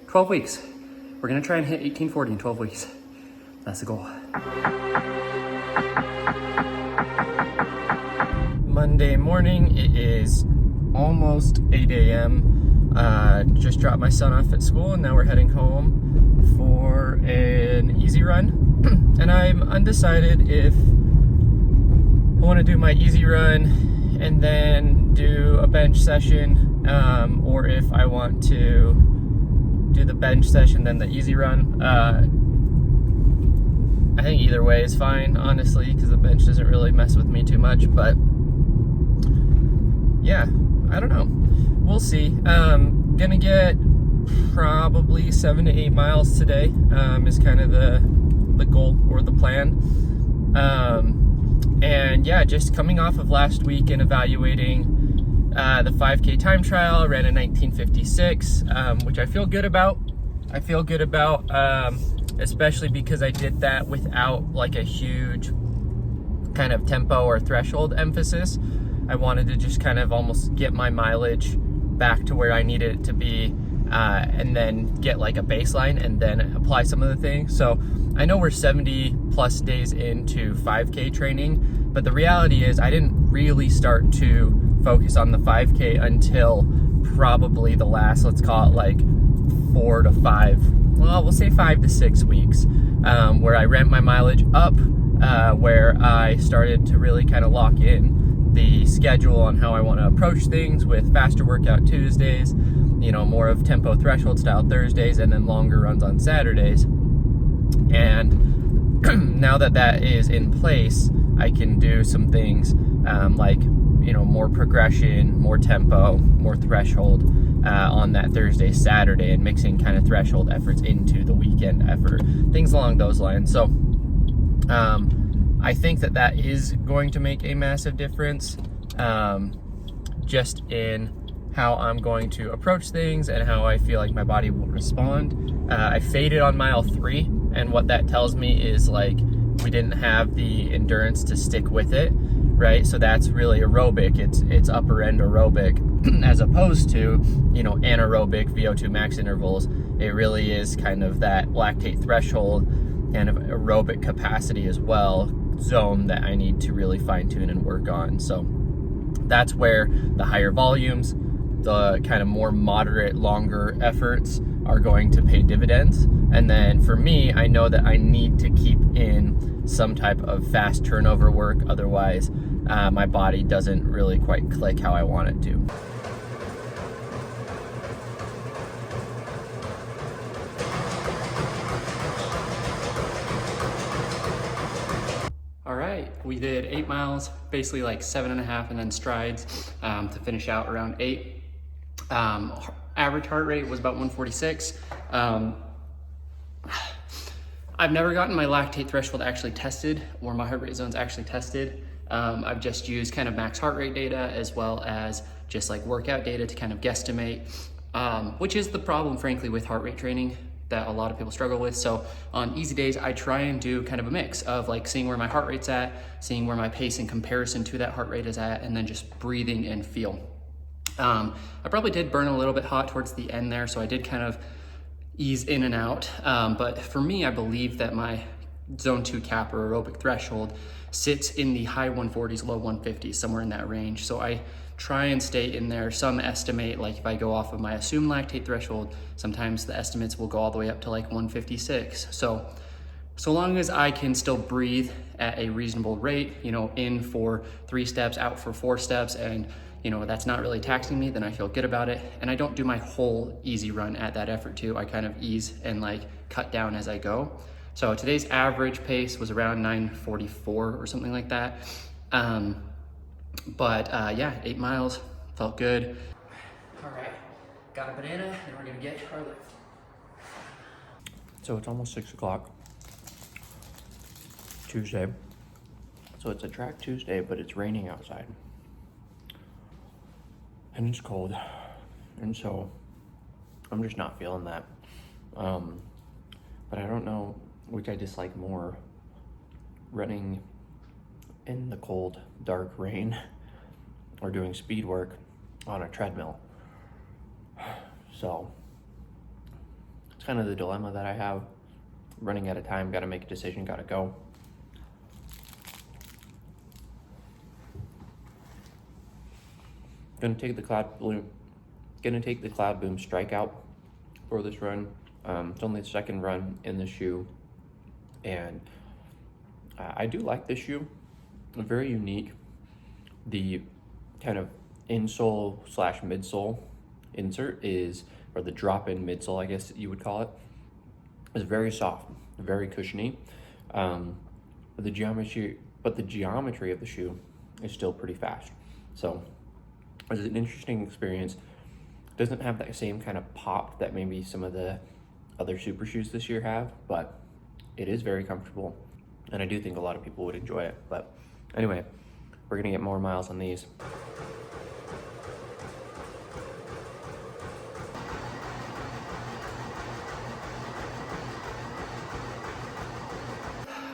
12 weeks. We're gonna try and hit 1840 in 12 weeks. That's the goal. Monday morning, it is almost 8 a.m. Just dropped my son off at school and now we're heading home for an easy run. And I'm undecided if I want to do my easy run and then do a bench session, or if I want to do the bench session then the easy run. I think either way is fine, honestly, because the bench doesn't really mess with me too much, but yeah, I don't know. We'll see. Gonna get probably 7 to 8 miles today, is kind of the goal or the plan. And yeah, just coming off of last week and evaluating the 5K time trial, I ran in 1956, which I feel good about. Especially because I did that without like a huge kind of tempo or threshold emphasis. I wanted to just kind of almost get my mileage back to where I needed it to be, and then get like a baseline and then apply some of the things. So I know we're 70 plus days into 5K training, but the reality is I didn't really start to focus on the 5K until probably the last, let's call it like 4 to 5, well, we'll say 5 to 6 weeks, where I ramped my mileage up, where I started to really kind of lock in the schedule on how I want to approach things with faster workout Tuesdays, you know, more of tempo threshold style Thursdays, and then longer runs on Saturdays. And now that that is in place, I can do some things like, you know, more progression, more tempo, more threshold on that Thursday, Saturday, and mixing kind of threshold efforts into the weekend effort, things along those lines. So I think that that is going to make a massive difference, just in how I'm going to approach things and how I feel like my body will respond. I faded on mile 3, and what that tells me is like we didn't have the endurance to stick with it, right? So that's really aerobic. It's upper end aerobic as opposed to, you know, anaerobic VO2 max intervals. It really is kind of that lactate threshold kind of aerobic capacity as well zone that I need to really fine tune and work on. So that's where the higher volumes, the kind of more moderate, longer efforts are going to pay dividends. And then for me, I know that I need to keep in some type of fast turnover work. Otherwise, my body doesn't really quite click how I want it to. All right, we did 8 miles, basically like 7.5, and then strides to finish out around 8. Average heart rate was about 146. I've never gotten my lactate threshold actually tested or my heart rate zones actually tested. I've just used kind of max heart rate data as well as just like workout data to kind of guesstimate, which is the problem, frankly, with heart rate training that a lot of people struggle with. So on easy days, I try and do kind of a mix of like seeing where my heart rate's at, seeing where my pace in comparison to that heart rate is at, and then just breathing and feel. I probably did burn a little bit hot towards the end there, so I did kind of ease in and out. But for me, I believe that my zone 2 cap or aerobic threshold sits in the high 140s, low 150s, somewhere in that range. So I try and stay in there. Some estimate, like if I go off of my assumed lactate threshold, sometimes the estimates will go all the way up to like 156. So long as I can still breathe at a reasonable rate, you know, in for 3 steps, out for 4 steps, and you know, that's not really taxing me, then I feel good about it. And I don't do my whole easy run at that effort too. I kind of ease and like cut down as I go. So today's average pace was around 9:44 or something like that. Yeah, 8 miles, felt good. All right, got a banana and we're gonna get our lift. So it's almost 6 o'clock, Tuesday. So it's a track Tuesday, but it's raining outside. And it's cold, and so I'm just not feeling that. But I don't know which I dislike more, running in the cold, dark rain or doing speed work on a treadmill. So it's kind of the dilemma that I have. Running out of time, got to make a decision, got to go. Gonna take the Cloud Boom Strikeout for this run. It's only the second run in the shoe, and I do like this shoe. It's very unique. The kind of insole / midsole insert is, or the drop-in midsole, I guess you would call it, is very soft, very cushiony. The geometry of the shoe is still pretty fast. So it's an interesting experience. Doesn't have that same kind of pop that maybe some of the other super shoes this year have, but it is very comfortable, and I do think a lot of people would enjoy it. But anyway, we're gonna get more miles on these.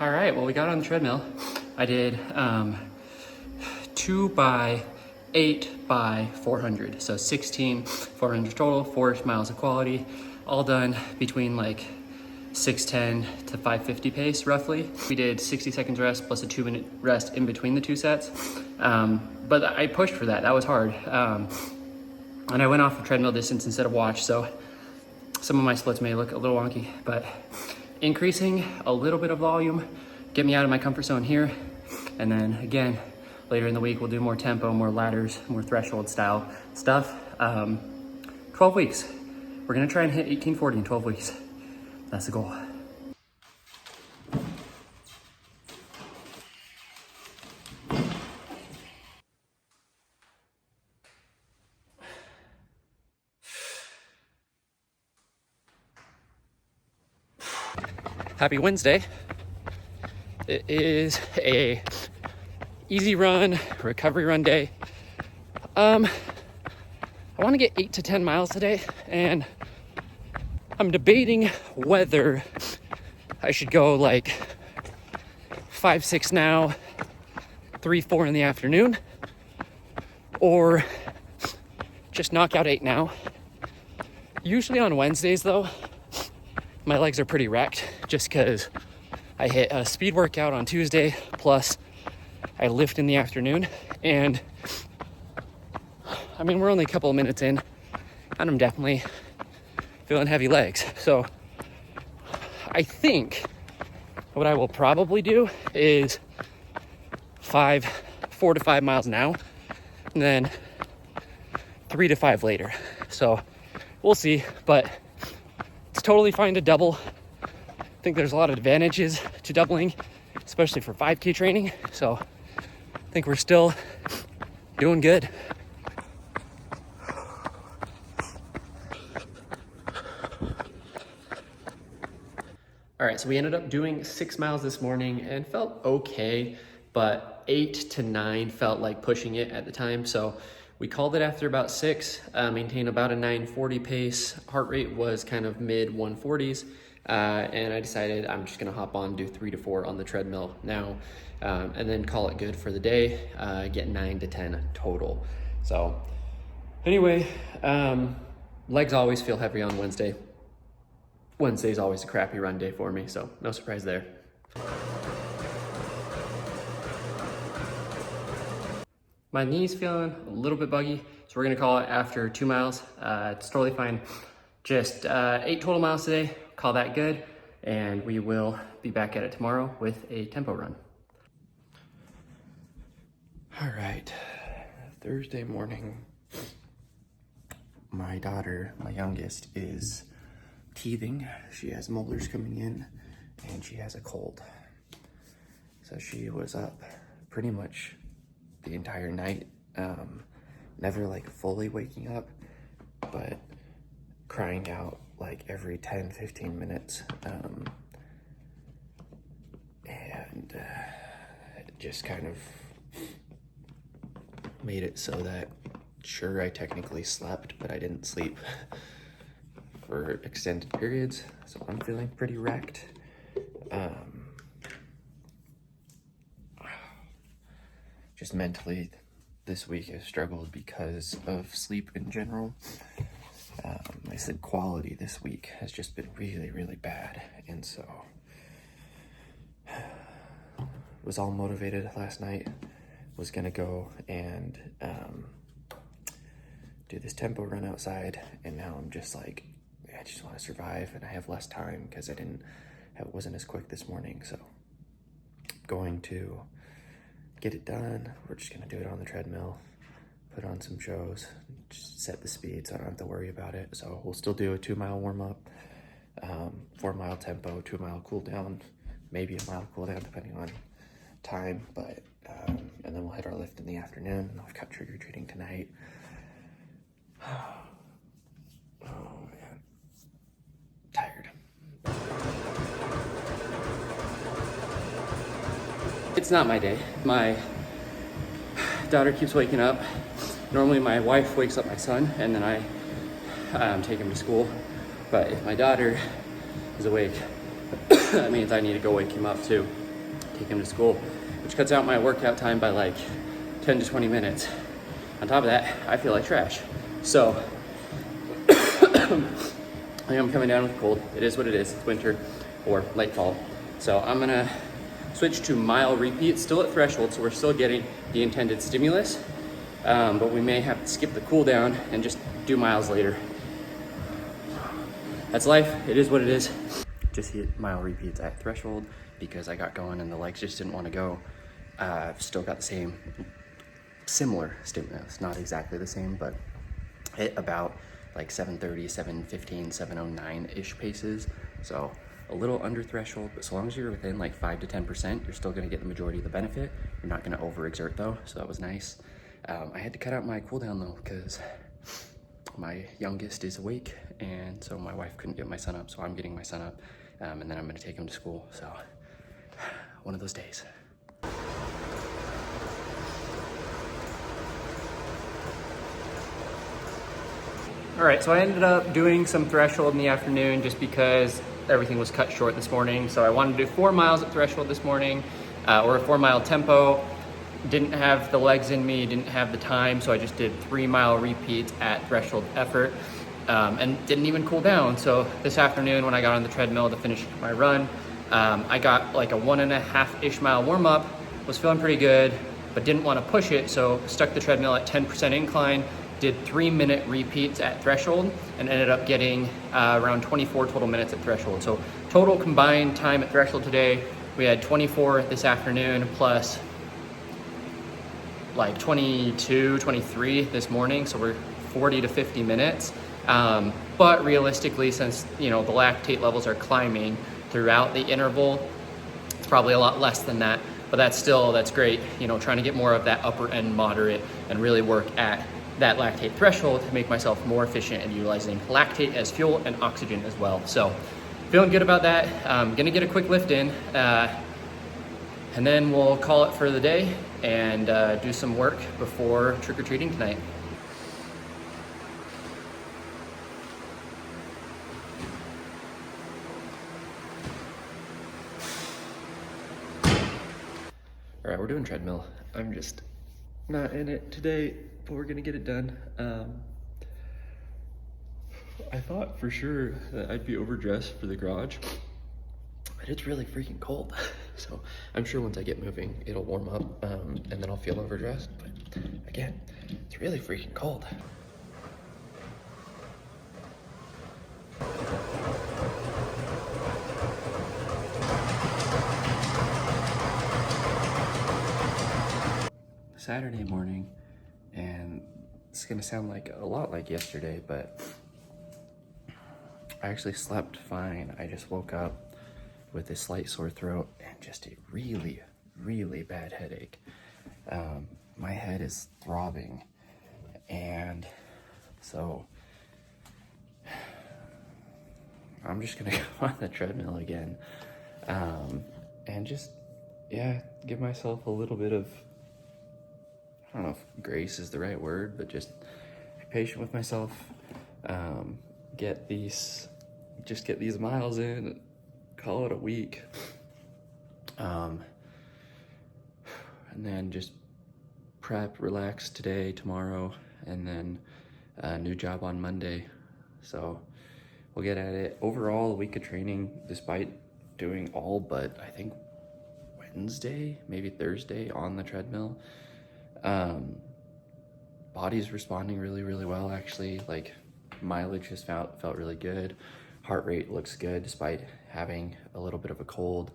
All right, well, we got on the treadmill. I did 2 by 8 by 400, so 16 400 total, 4 miles of quality, all done between like 6:10 to 5:50 pace roughly. We did 60 seconds rest plus a 2-minute rest in between the 2 sets, but I pushed for that. That was hard, and I went off of treadmill distance instead of watch, so some of my splits may look a little wonky, but increasing a little bit of volume, get me out of my comfort zone here, and then again later in the week we'll do more tempo, more ladders, more threshold style stuff. 12 weeks. We're gonna try and hit 1840 in 12 weeks. That's the goal. Happy Wednesday. It is a easy run, recovery run day. I want to get 8 to 10 miles today, and I'm debating whether I should go like 5, 6 now, 3, 4 in the afternoon, or just knock out 8 now. Usually on Wednesdays though, my legs are pretty wrecked just because I hit a speed workout on Tuesday, plus I lift in the afternoon, and I mean, we're only a couple of minutes in, and I'm definitely feeling heavy legs. So I think what I will probably do is 4 to 5 miles now, and then 3 to 5 later. So we'll see, but it's totally fine to double. I think there's a lot of advantages to doubling, especially for 5K training. So I think we're still doing good. All right, so we ended up doing 6 miles this morning and felt okay, but 8 to 9 felt like pushing it at the time. So we called it after about 6, maintained about a 9:40 pace. Heart rate was kind of mid 140s. And I decided I'm just gonna hop on, do 3 to 4 on the treadmill now, and then call it good for the day, get 9 to 10 total. So anyway, legs always feel heavy on Wednesday. Wednesday's always a crappy run day for me, so no surprise there. My knee's feeling a little bit buggy, so we're gonna call it after 2 miles. It's totally fine. Just 8 total miles today, call that good, and we will be back at it tomorrow with a tempo run. All right, Thursday morning. My daughter, my youngest, is teething. She has molars coming in, and she has a cold. So she was up pretty much the entire night, never like fully waking up, but crying out like every 10-15 minutes, and it just kind of made it so that, sure, I technically slept, but I didn't sleep for extended periods, so I'm feeling pretty wrecked. Just mentally, this week I struggled because of sleep in general. my sleep quality this week has just been really, really bad. And so was all motivated last night, was gonna go and do this tempo run outside, and now I'm just like, I just want to survive, and I have less time because it wasn't as quick this morning. So going to get it done. We're just gonna do it on the treadmill, put on some shows, just set the speed so I don't have to worry about it. So we'll still do a 2-mile warm up, 4-mile tempo, 2-mile cool down, maybe a mile cool down depending on time, but and then we'll hit our lift in the afternoon, and I've got trick-or-treating tonight. Oh man, tired. It's not my day. My daughter keeps waking up. Normally my wife wakes up my son and then I take him to school. But if my daughter is awake, that means I need to go wake him up too, take him to school, which cuts out my workout time by like 10 to 20 minutes. On top of that, I feel like trash. So I am coming down with a cold. It is what it is. It's winter or late fall. So I'm gonna switch to mile repeats, still at threshold, so we're still getting the intended stimulus, but we may have to skip the cool down and just do miles later. That's life. It is what it is. Just hit mile repeats at threshold because I got going and the legs just didn't want to go. I've still got the same, similar stimulus, not exactly the same, but hit about like 7:30, 7:15, 7:09-ish paces. So a little under threshold, but so long as you're within like 5 to 10%, you're still gonna get the majority of the benefit. You're not gonna overexert though, so that was nice. I had to cut out my cool down though, because my youngest is awake, and so my wife couldn't get my son up, so I'm getting my son up, and then I'm gonna take him to school. So one of those days. All right, so I ended up doing some threshold in the afternoon just because everything was cut short this morning. So I wanted to do 4 miles at threshold this morning, or a 4-mile tempo. Didn't have the legs in me, didn't have the time, so I just did 3-mile repeats at threshold effort, and didn't even cool down. So this afternoon when I got on the treadmill to finish my run, I got like a 1.5-ish mile warm up, was feeling pretty good, but didn't want to push it, so stuck the treadmill at 10% incline, did 3-minute repeats at threshold, and ended up getting around 24 total minutes at threshold. So total combined time at threshold today, we had 24 this afternoon plus like 22, 23 this morning. So we're 40 to 50 minutes. But realistically, since the lactate levels are climbing throughout the interval, it's probably a lot less than that, but that's great. Trying to get more of that upper end moderate and really work at that lactate threshold to make myself more efficient in utilizing lactate as fuel and oxygen as well. So feeling good about that. I'm gonna get a quick lift in, and then we'll call it for the day and do some work before trick-or-treating tonight. All right, we're doing treadmill. I'm just not in it today, but we're gonna get it done. I thought for sure that I'd be overdressed for the garage, but it's really freaking cold. So I'm sure once I get moving, it'll warm up, and then I'll feel overdressed. But again, it's really freaking cold. Saturday morning, and it's gonna sound like a lot like yesterday, but I actually slept fine. I just woke up with a slight sore throat and just a really, really bad headache. My head is throbbing, and so I'm just gonna go on the treadmill again, and just, give myself a little bit of, I don't know if grace is the right word, but just be patient with myself, get these miles in, call it a week, and then just prep, relax today, tomorrow, and then a new job on Monday. So we'll get at it. Overall, a week of training, despite doing all but I think Wednesday, maybe Thursday on the treadmill. Body's responding really well, actually. Like, mileage just felt really good. Heart rate looks good despite having a little bit of a cold.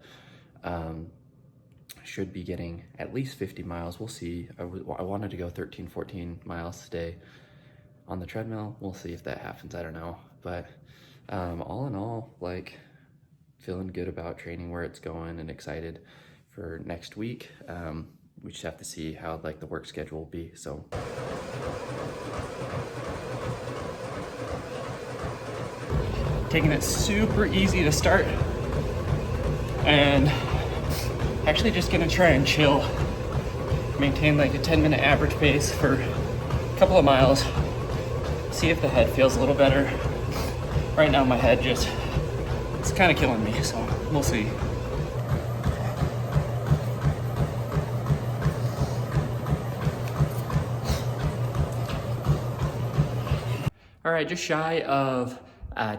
Should be getting at least 50 miles. We'll see. I wanted to go 13, 14 miles today on the treadmill. We'll see if that happens. I don't know. But all in all, like, feeling good about training, where it's going, and excited for next week. We just have to see how like the work schedule will be. So taking it super easy to start, and actually just gonna try and chill, maintain like a 10-minute average pace for a couple of miles, see if the head feels a little better. Right now my head it's kind of killing me, so we'll see. All right, just shy of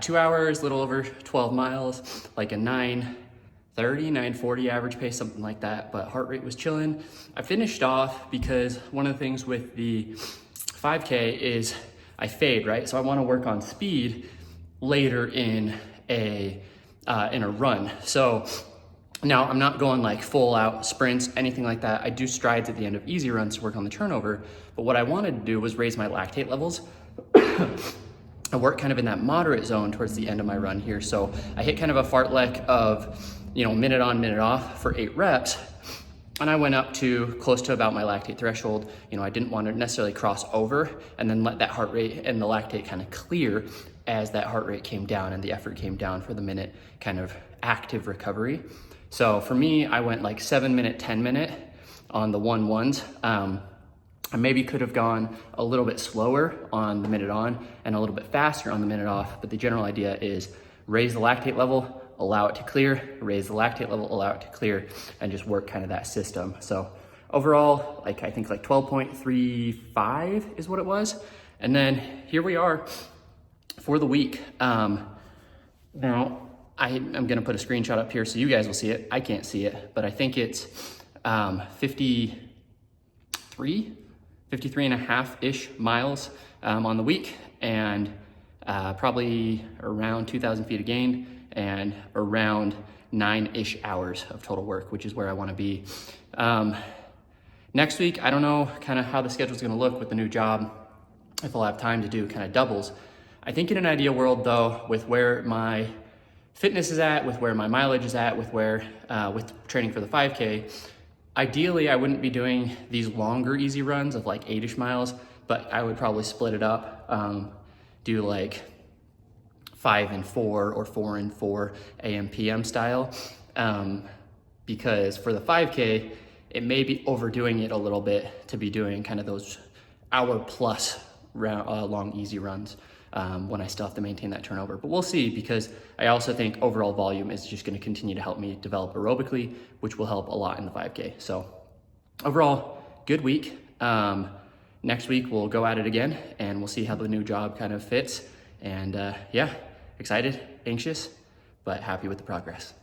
2 hours, a little over 12 miles, like a 9:30, 9:40 average pace, something like that, but heart rate was chilling. I finished off because one of the things with the 5K is I fade, right? So I wanna work on speed later in a run. So now I'm not going like full out sprints, anything like that. I do strides at the end of easy runs to work on the turnover, but what I wanted to do was raise my lactate levels. I work kind of in that moderate zone towards the end of my run here. So I hit kind of a fartlek of, minute on, minute off for 8 reps. And I went up to close to about my lactate threshold. I didn't want to necessarily cross over and then let that heart rate and the lactate kind of clear as that heart rate came down and the effort came down for the minute kind of active recovery. So for me, I went like 7-minute, 10-minute on the 1-1s. I maybe could have gone a little bit slower on the minute on and a little bit faster on the minute off, but the general idea is raise the lactate level, allow it to clear, raise the lactate level, allow it to clear, and just work kind of that system. So overall, I think 12.35 is what it was. And then here we are for the week. Now, I'm gonna put a screenshot up here so you guys will see it. I can't see it, but I think it's 53 and a half-ish miles on the week, and probably around 2,000 feet of gain and around 9-ish hours of total work, which is where I wanna be. Next week, I don't know kind of how the schedule's gonna look with the new job, if I'll have time to do kind of doubles. I think in an ideal world though, with where my fitness is at, with where my mileage is at, with training for the 5K, ideally, I wouldn't be doing these longer easy runs of like 8-ish miles, but I would probably split it up, do like 5 and 4 or 4 and 4 AM PM style, because for the 5K, it may be overdoing it a little bit to be doing kind of those hour-plus long easy runs when I still have to maintain that turnover. But we'll see, because I also think overall volume is just going to continue to help me develop aerobically, which will help a lot in the 5K. So overall, good week. Next week, we'll go at it again, and we'll see how the new job kind of fits. And yeah, excited, anxious, but happy with the progress.